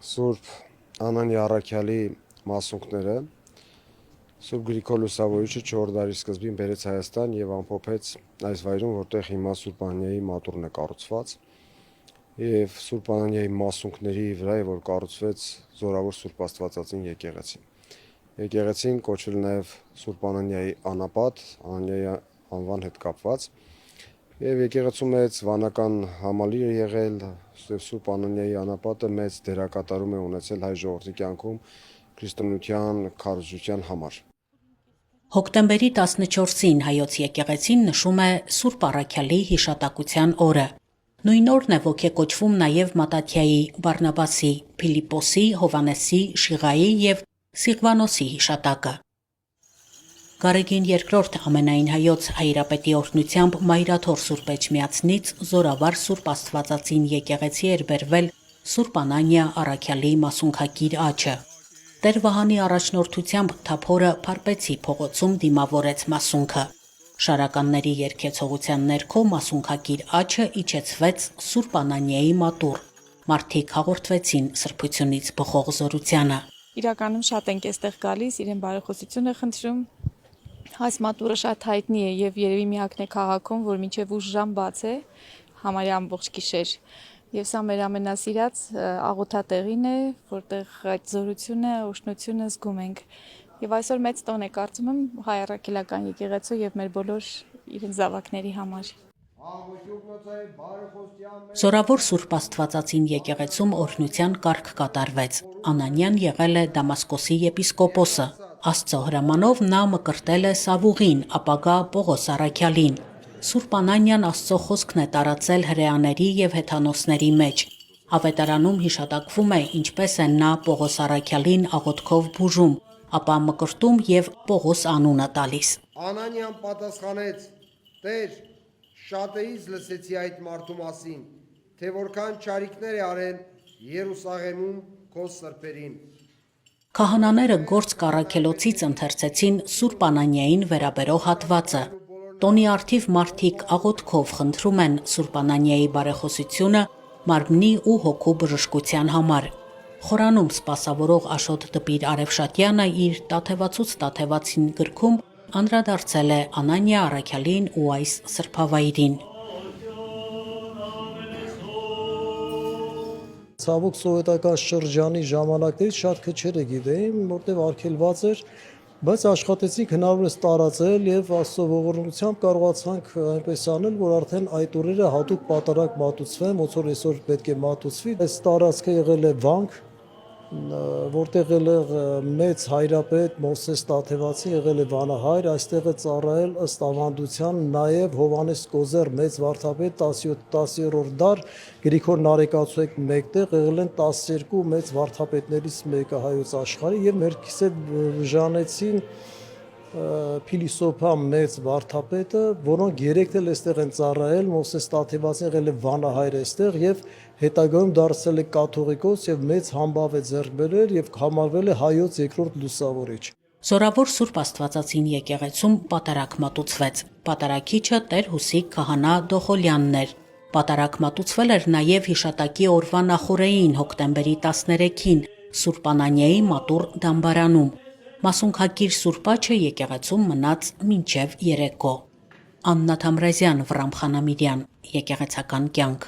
Սուրբ Անանի Առաքյալի մասունքները Սուրբ Գրիգոր Լուսավորիչը 4 դարի սկզբին բերեց Հայաստան եւ ամփոփեց այս վայրում, որտեղ հիմա Սուրբ Անանիայի մատուրն է կառուցված, եւ Սուրբ Անանիայի մասունքների վրա է, որ կառուցվեց Զորավոր Սուրբ Աստվածածին եկեղեցին։ Եկեղեցին կոչվել նաեւ Սուրբ Անանիայի անապատ, Անանիայի անվան հետ կապված, եւ եկեղեցու մեծ վանական համալիր է եղել, Սուրբ Անանիայի անապատը մեծ դերակատարում է ունեցել հայ ժողովրդի կյանքում քրիստոնեության քարոզության համար։ Հոկտեմբերի 14-ին հայոց եկեղեցին նշում է Սուրբ Առաքյալի հիշատակության օրը։ Նույն օրն է ոգեկոչվում նաև Մատաթիայի, Բարնաբասի, Փիլիպոսի, Հովանեսի, Շիղայի եւ Սիղվանոսի հիշատակը։ Գարեգին II ամենայն հայոց հայրապետի օրհնությամբ Մայրաթոր Սուրբ Էջմիածնից Զորավար Սուրբ Աստվածածին եկեղեցի էր բերվել Սուրբ Անանիա Առաքյալի մասունքակիր աչը։ Տեր Վահանի առաջնորդությամբ թափորը Փարպեցի փողոցում դիմավորեց մասունքը։ Շարականների երգեցողության ներքո մասունքակիր աչը իջեցվեց Սուրբ Անանիայի մատուռ։ Մարդիկ հաղորդվեցին սրբությունից բխող զորությանը։ Իրականում շատ ենք այստեղ գալիս, իրեն բարեխոսություն է խնդրում։ Այս մատուրը շատ հայտնի է եւ երևի միակն է քաղաքում, որ մինչեւ ուշ ժամ բաց է, համարյա ամբողջ գիշեր։ Եվ սա մեր ամենասիրած աղոթատեղին է, որտեղ այդ զորությունը, օշնությունը զգում ենք։ Եվ այսօր մեծ տոն է, կարծում եմ, հայ առաքելական եկեղեցու եւ մեր բոլոր իրեն զավակների համար։ Զորավոր Սուրբ Աստվածածին եկեղեցում օրհնության կարգ կատարվեց։ Անանիան եղել է Դամասկոսի եպիսկոպոսը։ Աստծո հրամանով նա մկրտել է Սավուղին, ապագա Պողոս Առաքյալին։ Սուրբ Անանիան Աստծո խոսքն է տարածել հրեաների եւ հեթանոսների մեջ։ Ավետարանում հիշատակվում է, ինչպես է նա Պողոս Առաքյալին աղոթքով բուժում, ապա մկրտում եւ Պողոս անունը տալիս։ Անանիան պատասխանեց. Տեր, շատերից լսեցի այդ մարդու մասին, թե որքան չարիքներ է արել Երուսաղեմում քո սրբերին։ Քահանաները գործ կառաքելոցից ընթերցեցին Սուրբ Անանիային վերաբերող հատվածը։ Տոնի արդիվ մարդիկ աղոթքով խնդրում են Սուրբ Անանիայի բարեխոսությունը մարմնի ու հոգու բժշկության համար։ Խորանում սպասավորող Աշոտ Դպիր Արևշատյանը իր Տաթևացուց Տաթևացին գրքում անդրադարձել է Անանիա Առաքյալին ու այս սրբավայրին։ Ցավոք սովետական շրջանի ժամանակներից շատ քչերը գիտեին, որտեղ արգելված էր, բայց աշխատեցինք հնարավորինս տարածել եւ Աստծո ողորմությամբ կարողացանք այնպես անել, որ արդեն այդ օրերը հատուկ պատարագ մատուցվեն, ոնց որ այսօր պետք է մատուցվի։ Այս տարածքը եղել է վանք, որտեղ մեծ հայրապետ Մովսես Տաթևացին եղել է վանահայր, այստեղ է ծառայել ըստ ավանդության նաև Հովանես Կոզեր մեծ վարդապետ 10-րդ դար Գրիգոր Նարեկացու հետ մեկտեղ եղել են 12 մեծ վարդապետներից մեկը հայոց աշխարհի եւ ներքից է բաժանեցին Փիլիսոփա մեծ վարդապետը, որոնք երեք էլ այստեղ են ծառայել, Մովսես Տաթևացին եղել է վանահայր այստեղ եւ հետագայում դարձել է կաթողիկոս եւ մեծ համբավ է ձեռք բերել եւ համարվել է հայոց երկրորդ լուսավորիչ։ Զորավոր Սուրբ Աստվածածին եկեղեցում պատարագ մատուցվեց։ Պատարագիչը Տեր Հուսիկ քահանա Դոխոլյանն էր։ Պատարագ մատուցվել էր նաեւ հիշատակի օրվա նախօրեին հոկտեմբերի 13-ին Սուրբ Անանիայի մատուռ դամբարանում։ Մասունքակիր Սուրբ աչը եկեղեցում մնաց մինչև երեկո։ Աննա Թամրազյան, Վռամ Խանամիրյան, Եկեղեցական կյանք։